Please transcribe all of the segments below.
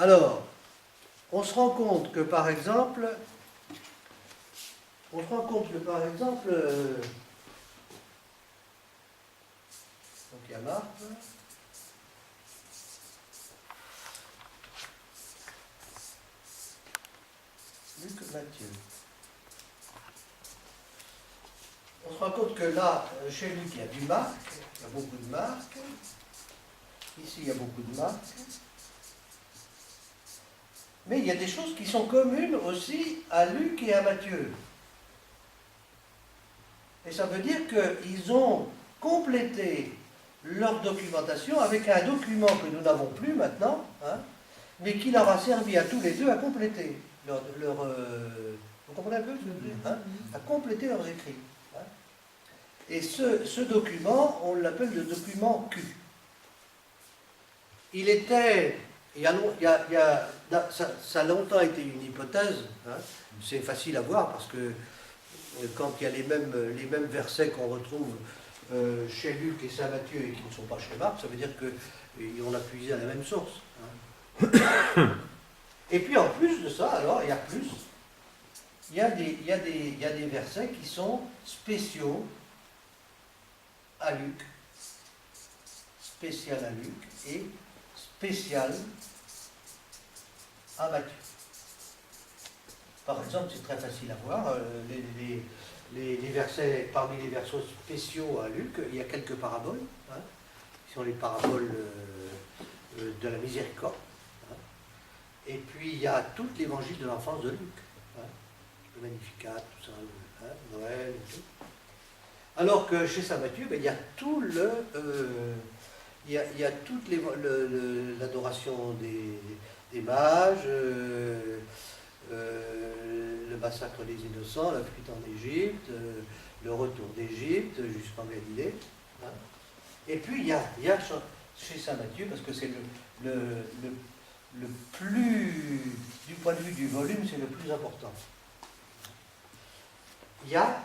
Alors, on se rend compte que par exemple, donc il y a Marc, Luc, Matthieu. On se rend compte que là, chez Luc, il y a du Marc, il y a beaucoup de Marc. Ici, il y a beaucoup de Marc. Mais il y a des choses qui sont communes aussi à Luc et à Matthieu. Et ça veut dire qu'ils ont complété leur documentation avec un document que nous n'avons plus maintenant, hein, mais qui leur a servi à tous les deux à compléter vous comprenez un peu ce que je veux dire, hein, à compléter leurs écrits. Hein. Et ce document, on l'appelle le document Q. Il était, ça a longtemps été une hypothèse, hein, c'est facile à voir parce que quand il y a les mêmes versets qu'on retrouve chez Luc et Saint Matthieu et qui ne sont pas chez Marc, ça veut dire qu'on a puisé à la même source. Hein. Et puis en plus de ça, alors il y a plus, il y a des versets qui sont spéciaux à Luc, spécial à Luc et spécial à Matthieu. Par exemple, c'est très facile à voir, les versets, parmi les versets spéciaux à Luc, il y a quelques paraboles, hein, qui sont les paraboles de la miséricorde. Hein. Et puis il y a tout l'évangile de l'enfance de Luc, hein, le Magnificat, tout ça, hein, Noël et tout. Alors que chez Saint Matthieu, ben, il y a tout il y a toute l'adoration des mages, le massacre des innocents, la fuite en Égypte, le retour d'Égypte jusqu'en Galilée. Hein. Et puis il y a chez Saint Matthieu, parce que c'est le plus, du point de vue du volume, c'est le plus important. Il y a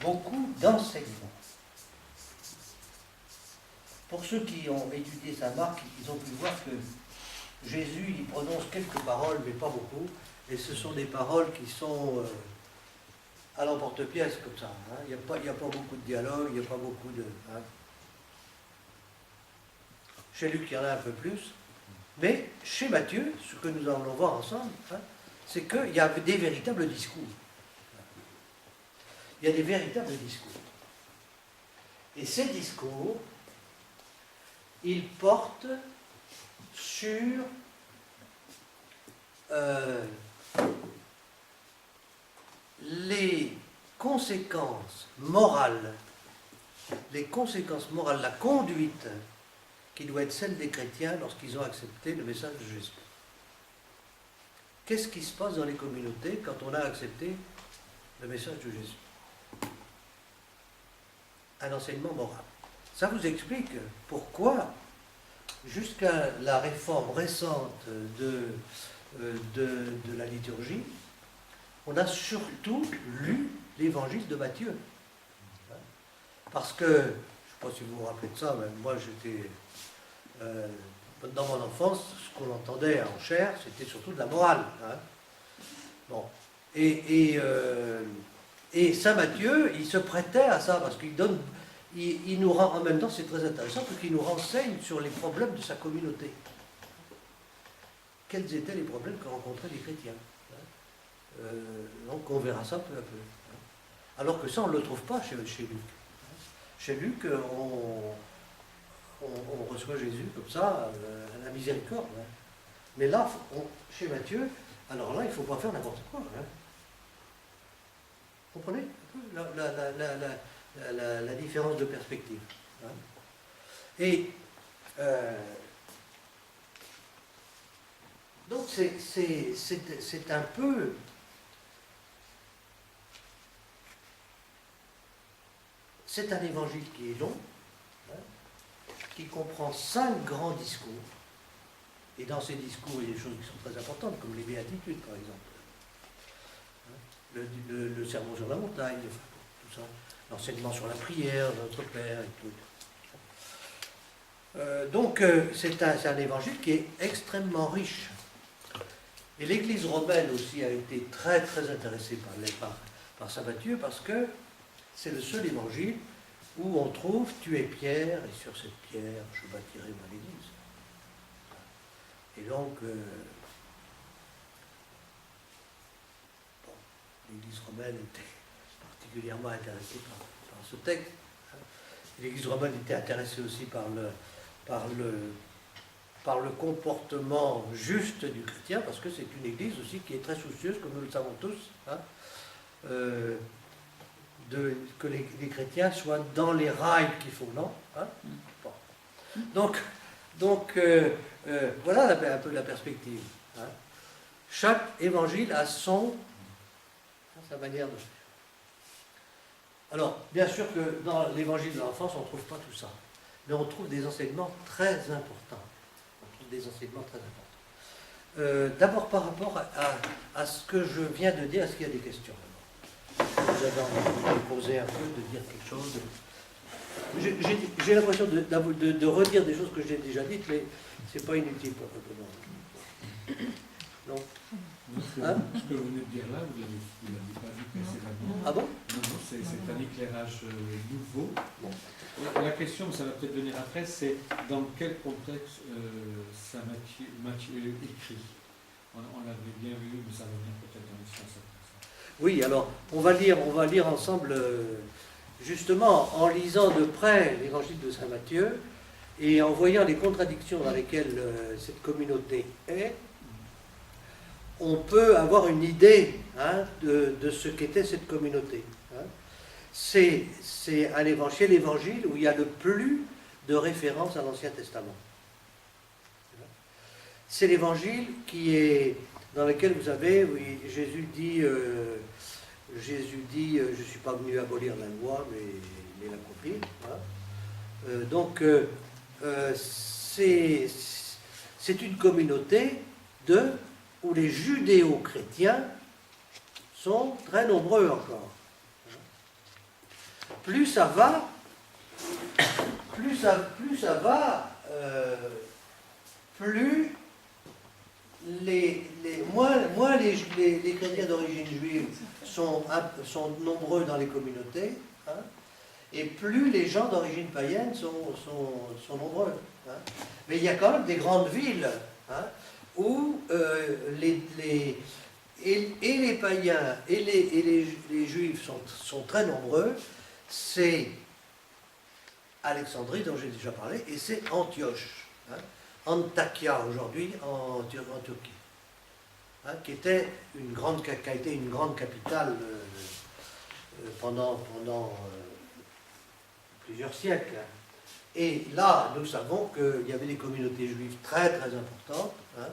beaucoup d'enseignements. Pour ceux qui ont étudié Saint Marc, ils ont pu voir que Jésus, il prononce quelques paroles, mais pas beaucoup, et ce sont des paroles qui sont à l'emporte-pièce, comme ça. Hein. Il n'y a pas beaucoup de dialogue, il n'y a pas beaucoup de... Hein. Chez Luc, il y en a un peu plus, mais chez Matthieu, ce que nous allons voir ensemble, hein, c'est qu'il y a des véritables discours. Il y a des véritables discours. Et ces discours, ils portent sur les conséquences morales, la conduite qui doit être celle des chrétiens lorsqu'ils ont accepté le message de Jésus. Qu'est-ce qui se passe dans les communautés quand on a accepté le message de Jésus? Un enseignement moral. Ça vous explique pourquoi, jusqu'à la réforme récente de la liturgie, on a surtout lu l'évangile de Matthieu. Parce que, je ne sais pas si vous vous rappelez de ça, mais moi j'étais, dans mon enfance, ce qu'on entendait en chair, c'était surtout de la morale. Hein. Bon. Et Saint Matthieu, il se prêtait à ça, parce qu'il donne, il nous rend, en même temps c'est très intéressant, parce qu'il nous renseigne sur les problèmes de sa communauté. Quels étaient les problèmes que rencontraient les chrétiens. Donc on verra ça peu à peu. Alors que ça, on ne le trouve pas chez Luc. Chez Luc, on reçoit Jésus comme ça, à la miséricorde. Hein. Mais là, chez Matthieu, alors là, il ne faut pas faire n'importe quoi. Hein. Vous comprenez la différence de perspective. Hein. Et donc c'est un peu... C'est un évangile qui est long, hein, qui comprend 5 grands discours. Et dans ces discours, il y a des choses qui sont très importantes, comme les béatitudes, par exemple. Hein, le sermon sur la montagne, tout ça. L'enseignement sur la prière, notre Père et tout. Donc, c'est un évangile qui est extrêmement riche. Et l'Église romaine aussi a été très très intéressée par saint Matthieu, parce que c'est le seul évangile où on trouve tu es Pierre, et sur cette pierre je bâtirai mon Église. Et donc, l'Église romaine était particulièrement intéressée par ce texte. L'Église romaine était intéressée aussi par le comportement juste du chrétien, parce que c'est une Église aussi qui est très soucieuse, comme nous le savons tous, hein, que les chrétiens soient dans les rails qu'il faut, non hein bon. Donc voilà un peu la perspective. Hein. Chaque évangile a sa manière de faire. Alors, bien sûr que dans l'évangile de l'enfance, on ne trouve pas tout ça. Mais on trouve des enseignements très importants. D'abord par rapport à ce que je viens de dire, est-ce qu'il y a des questions? Vous avez envie de poser un peu, de dire quelque chose? J'ai l'impression de redire des choses que j'ai déjà dites, mais ce n'est pas inutile pour le moment. Non. Hein? Ce que vous venez de dire là, vous ne l'avez pas vu précédemment. Ah bon? Non, c'est un éclairage nouveau. Bon. La question, ça va peut-être venir après, c'est dans quel contexte Saint Matthieu écrit. On l'avait bien vu, mais ça va venir peut-être dans les sens après ça. Oui, alors on va lire ensemble, justement, en lisant de près l'évangile de Saint Matthieu et en voyant les contradictions dans lesquelles cette communauté est, on peut avoir une idée hein, de ce qu'était cette communauté. Hein. C'est l'évangile où il y a le plus de références à l'Ancien Testament. C'est l'évangile dans lequel vous avez, oui, Jésus dit, je ne suis pas venu abolir la loi, mais l'accomplir. Hein. Donc, c'est une communauté où les judéo-chrétiens sont très nombreux encore. Plus ça va, plus moins les chrétiens d'origine juive sont nombreux dans les communautés, hein, et plus les gens d'origine païenne sont nombreux. Hein. Mais il y a quand même des grandes villes hein, où les païens et les juifs sont très nombreux. C'est Alexandrie, dont j'ai déjà parlé, et c'est Antioche. Hein. Antakya aujourd'hui en Turquie, hein, qui a été une grande capitale pendant plusieurs siècles. Et là, nous savons qu'il y avait des communautés juives très très importantes, hein,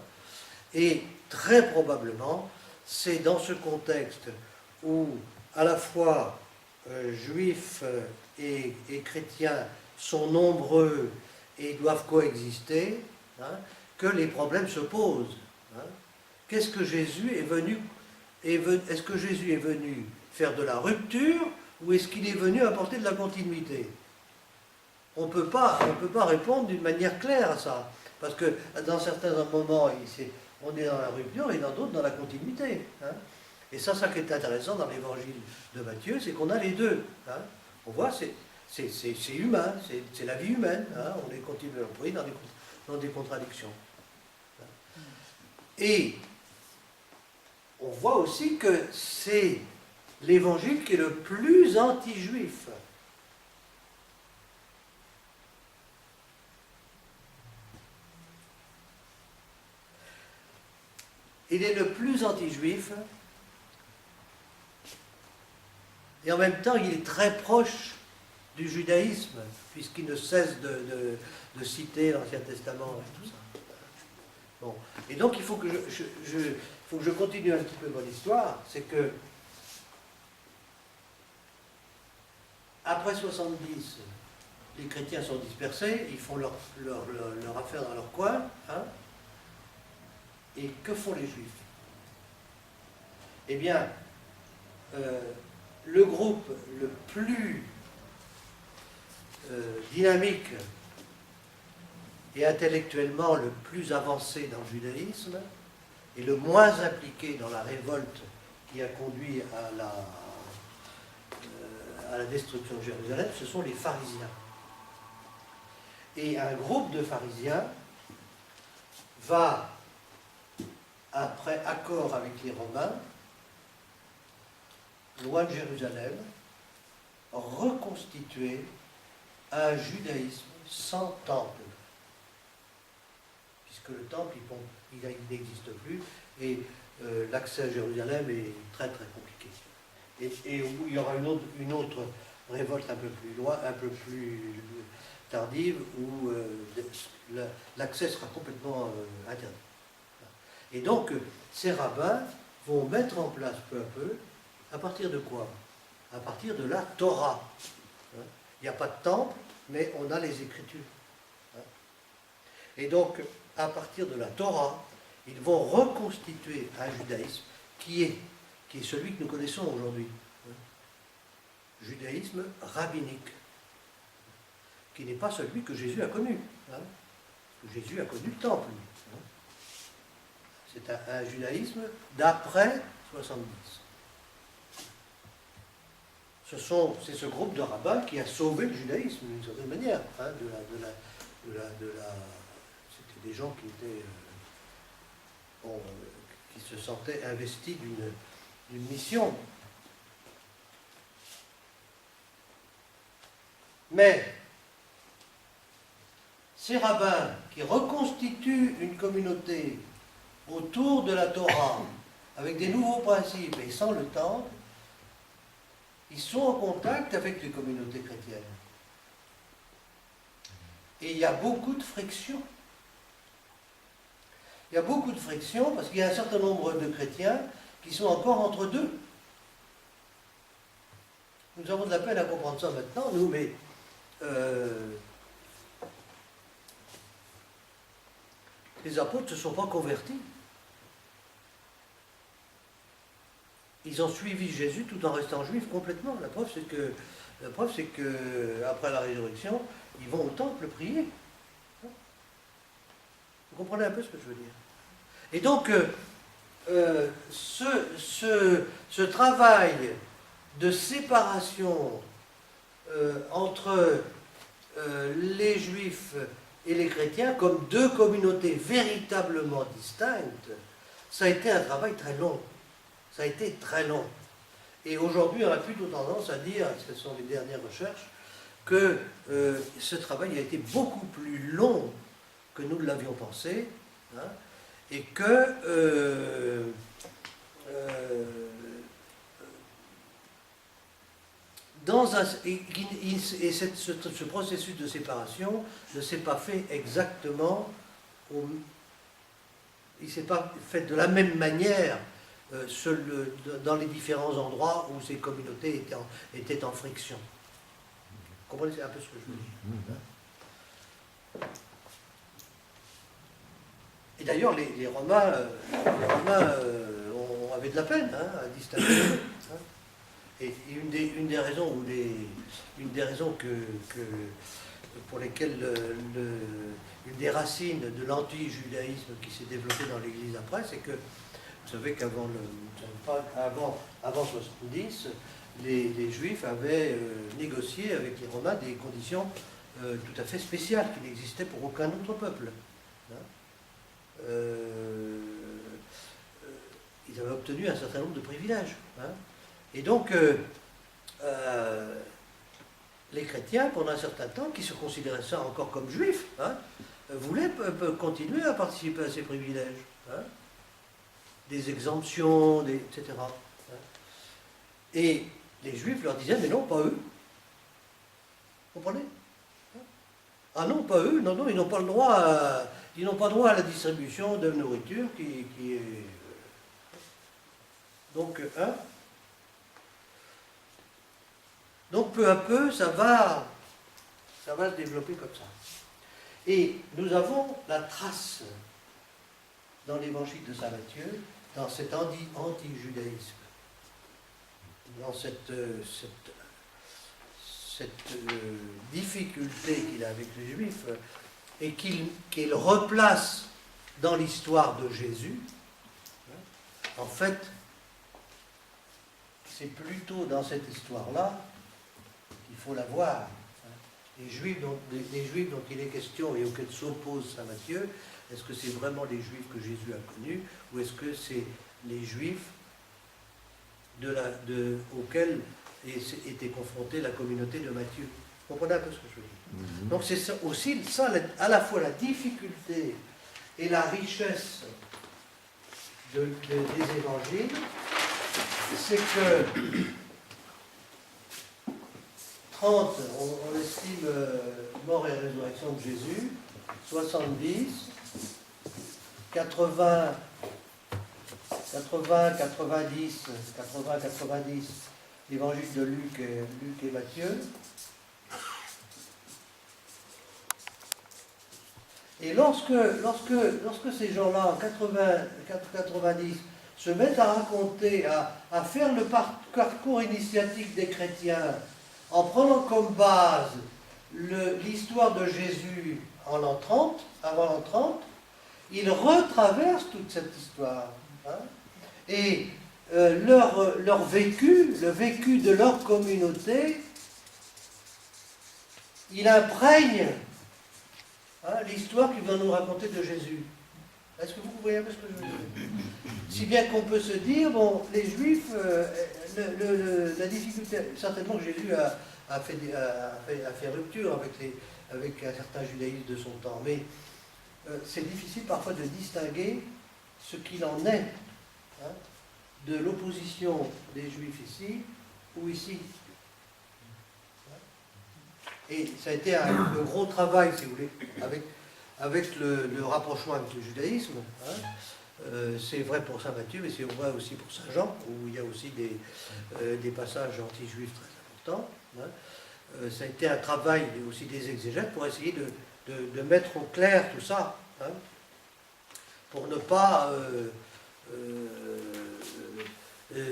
et très probablement, c'est dans ce contexte où à la fois juifs et chrétiens sont nombreux et doivent coexister, hein, que les problèmes se posent. Hein. Qu'est-ce que Jésus est venu est-ce que Jésus est venu faire de la rupture ou est-ce qu'il est venu apporter de la continuité? On ne peut pas répondre d'une manière claire à ça, parce que dans certains moments, on est dans la rupture et dans d'autres dans la continuité. Hein. Et ça qui est intéressant dans l'évangile de Matthieu, c'est qu'on a les deux. Hein. On voit, c'est humain, c'est la vie humaine. Hein. On est continuellement pris dans des contradictions. Et on voit aussi que c'est l'évangile qui est le plus anti-juif. Il est le plus anti-juif, et en même temps il est très proche du judaïsme, puisqu'il ne cesse de citer l'Ancien Testament et tout ça. Bon. Et donc il faut que je continue un petit peu mon histoire, c'est que après 70, les chrétiens sont dispersés, ils font leur affaire dans leur coin, hein. Et que font les Juifs? Eh bien, le groupe le plus dynamique et intellectuellement le plus avancé dans le judaïsme, et le moins impliqué dans la révolte qui a conduit à la destruction de Jérusalem, ce sont les pharisiens. Et un groupe de pharisiens va, après accord avec les Romains, loin de Jérusalem, reconstituer un judaïsme sans temple. Puisque le temple, il n'existe plus, et l'accès à Jérusalem est très très compliqué. Et où il y aura une autre révolte un peu plus loin, un peu plus tardive, où l'accès sera complètement interdit. Et donc, ces rabbins vont mettre en place peu à peu, à partir de quoi? À partir de la Torah. Il n'y a pas de temple, mais on a les Écritures. Et donc, à partir de la Torah, ils vont reconstituer un judaïsme qui est celui que nous connaissons aujourd'hui. Judaïsme rabbinique, qui n'est pas celui que Jésus a connu. Jésus a connu le temple. C'est un judaïsme d'après 70. C'est ce groupe de rabbins qui a sauvé le judaïsme d'une certaine manière. C'était des gens qui se sentaient investis d'une mission. Mais ces rabbins qui reconstituent une communauté autour de la Torah, avec des nouveaux principes et sans le temple, ils sont en contact avec les communautés chrétiennes. Et il y a beaucoup de frictions. Il y a beaucoup de frictions parce qu'il y a un certain nombre de chrétiens qui sont encore entre deux. Nous avons de la peine à comprendre ça maintenant, nous, mais les apôtres ne se sont pas convertis. Ils ont suivi Jésus tout en restant juifs complètement. La preuve, c'est que après la résurrection, ils vont au temple prier. Vous comprenez un peu ce que je veux dire? Et donc, ce travail de séparation entre les juifs et les chrétiens comme deux communautés véritablement distinctes, ça a été un travail très long. Ça a été très long. Et aujourd'hui, on a plutôt tendance à dire, ce sont les dernières recherches, que ce travail a été beaucoup plus long que nous l'avions pensé, et que ce processus de séparation ne s'est pas fait exactement, il ne s'est pas fait de la même manière dans les différents endroits où ces communautés étaient en friction. Vous comprenez un peu ce que je veux dire? Et d'ailleurs, les Romains avaient de la peine à distinguer. Et une des raisons pour lesquelles une des racines de l'anti-judaïsme qui s'est développé dans l'Église après, c'est que vous savez qu'avant 70, les Juifs avaient négocié avec les Romains des conditions tout à fait spéciales qui n'existaient pour aucun autre peuple. Ils avaient obtenu un certain nombre de privilèges. Et donc, les chrétiens, pendant un certain temps, qui se considéraient ça encore comme juifs, voulaient continuer à participer à ces privilèges. Des exemptions, etc. Et les juifs leur disaient, mais non, pas eux. Vous comprenez? Ah non, pas eux, non, ils n'ont pas le droit à la distribution de nourriture qui est... Donc, donc peu à peu, ça va se développer comme ça. Et nous avons la trace dans l'évangile de saint Matthieu, dans cet anti-judaïsme, dans cette difficulté qu'il a avec les Juifs, et qu'il replace dans l'histoire de Jésus, en fait, c'est plutôt dans cette histoire-là qu'il faut la voir. Les Juifs dont il est question et auxquels s'oppose saint Matthieu, est-ce que c'est vraiment les Juifs que Jésus a connus, ou est-ce que c'est les Juifs auxquels était confrontée la communauté de Matthieu? Vous comprenez un peu ce que je veux dire? Donc c'est ça, aussi ça, à la fois la difficulté et la richesse des évangiles, c'est que 30, on estime mort et résurrection de Jésus, 70, 80, 90, l'évangile de Luc et Matthieu. Et lorsque ces gens-là, en 90, se mettent à raconter, à faire le parcours initiatique des chrétiens, en prenant comme base l'histoire de Jésus en l'an 30, avant l'an 30, ils retraversent toute cette histoire. Hein, et leur vécu, le vécu de leur communauté, il imprègne l'histoire qu'ils vont nous raconter de Jésus. Est-ce que vous voyez un peu ce que je veux dire? Si bien qu'on peut se dire, bon, les Juifs, la difficulté, certainement que Jésus a fait rupture avec un certain judaïsme de son temps, mais c'est difficile parfois de distinguer ce qu'il en est de l'opposition des Juifs ici ou ici. Et ça a été un gros travail, si vous voulez, avec le rapprochement avec le judaïsme. C'est vrai pour saint Matthieu, mais c'est vrai aussi pour saint Jean, où il y a aussi des passages anti-juifs très importants. Ça a été un travail aussi des exégètes pour essayer de mettre au clair tout ça, pour ne pas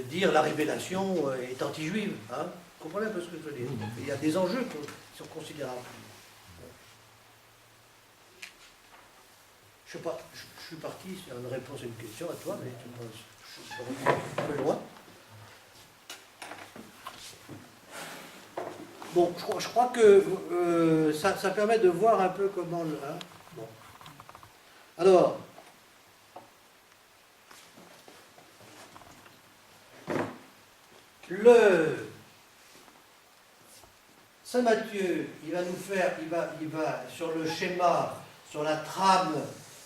dire la révélation est anti-juive. Vous comprenez un peu ce que je veux dire? Il y a des enjeux qui sont considérables. Je sais pas, je suis parti sur une réponse à une question à toi, mais je suis un peu loin. Bon, je crois que ça permet de voir un peu comment... bon. Alors, Saint Matthieu, il va sur le schéma, sur la trame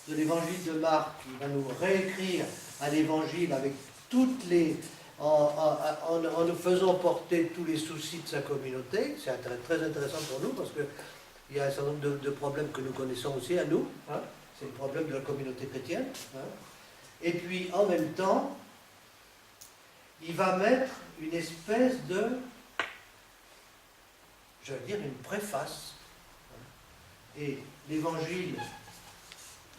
de l'évangile de Marc, il va nous réécrire un évangile avec toutes les... En nous faisant porter tous les soucis de sa communauté. C'est très intéressant pour nous parce qu'il y a un certain nombre de problèmes que nous connaissons aussi à nous. C'est le problème de la communauté chrétienne. Et puis en même temps, il va mettre une espèce de, je vais dire, une préface. Et l'évangile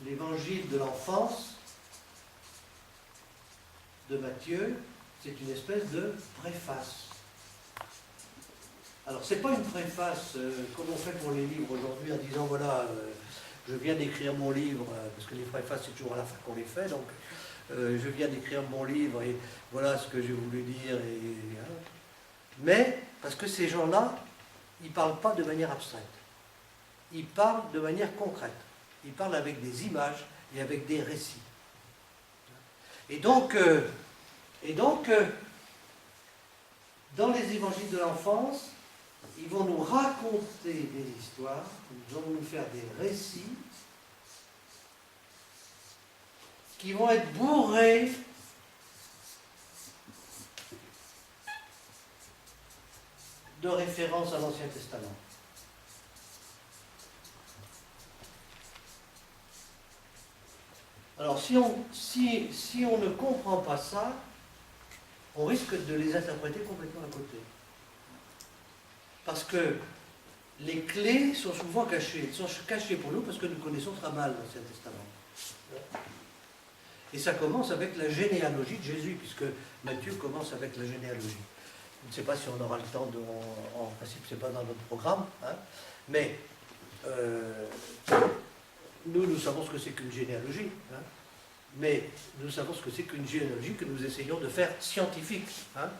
de l'enfance de Matthieu, c'est une espèce de préface. Alors, ce n'est pas une préface comme on fait pour les livres aujourd'hui en disant, voilà, je viens d'écrire mon livre, parce que les préfaces, c'est toujours à la fin qu'on les fait, donc je viens d'écrire mon livre et voilà ce que j'ai voulu dire. Mais, parce que ces gens-là, ils ne parlent pas de manière abstraite. Ils parlent de manière concrète. Ils parlent avec des images et avec des récits. Et donc, dans les évangiles de l'enfance, ils vont nous raconter des histoires, ils vont nous faire des récits qui vont être bourrés de références à l'Ancien Testament. Alors, si on ne comprend pas ça, on risque de les interpréter complètement à côté. Parce que les clés sont souvent cachées. Elles sont cachées pour nous parce que nous connaissons très mal l'Ancien Testament. Et ça commence avec la généalogie de Jésus, puisque Matthieu commence avec la généalogie. Je ne sais pas si on aura le temps, en principe, ce n'est pas dans notre programme, mais nous savons ce que c'est qu'une généalogie. Mais nous savons ce que c'est qu'une généalogie que nous essayons de faire scientifique. Hein.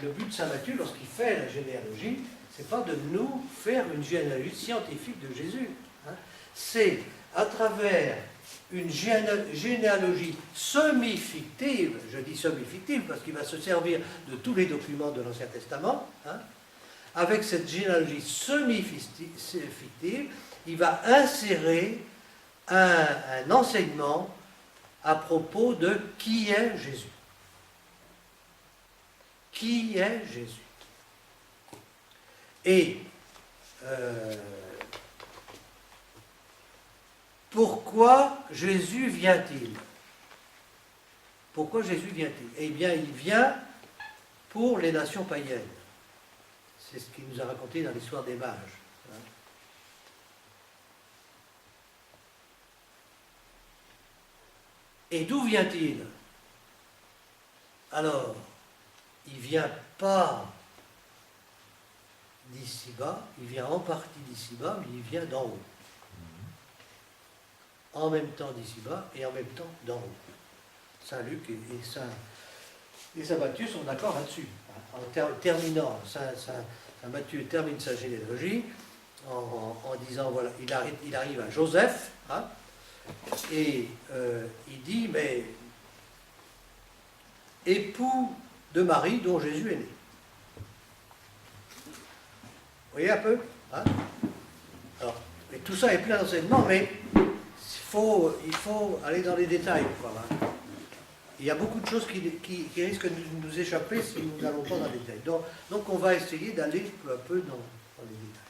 Le but de saint Matthieu, lorsqu'il fait la généalogie, ce n'est pas de nous faire une généalogie scientifique de Jésus. Hein. C'est à travers une généalogie semi-fictive, je dis semi-fictive parce qu'il va se servir de tous les documents de l'Ancien Testament, hein. Avec cette généalogie semi-fictive, il va insérer un enseignement à propos de qui est Jésus. Qui est Jésus? Et pourquoi Jésus vient-il? Pourquoi Jésus vient-il? Eh bien, il vient pour les nations païennes. C'est ce qu'il nous a raconté dans l'histoire des mages. Et d'où vient-il? Alors, il ne vient pas d'ici-bas, il vient en partie d'ici-bas, mais il vient d'en haut. En même temps d'ici-bas et en même temps d'en haut. Saint Luc et Saint Matthieu sont d'accord là-dessus. En terminant, Saint Matthieu termine sa généalogie en disant, voilà, il arrive à Joseph, hein, et il dit, mais époux de Marie dont Jésus est né. Vous voyez un peu, hein? Alors, et tout ça est plein d'enseignements, mais il faut aller dans les détails. Voilà. Il y a beaucoup de choses qui risquent de nous échapper si nous n'allons pas dans les détails. Donc on va essayer d'aller peu à peu dans les détails.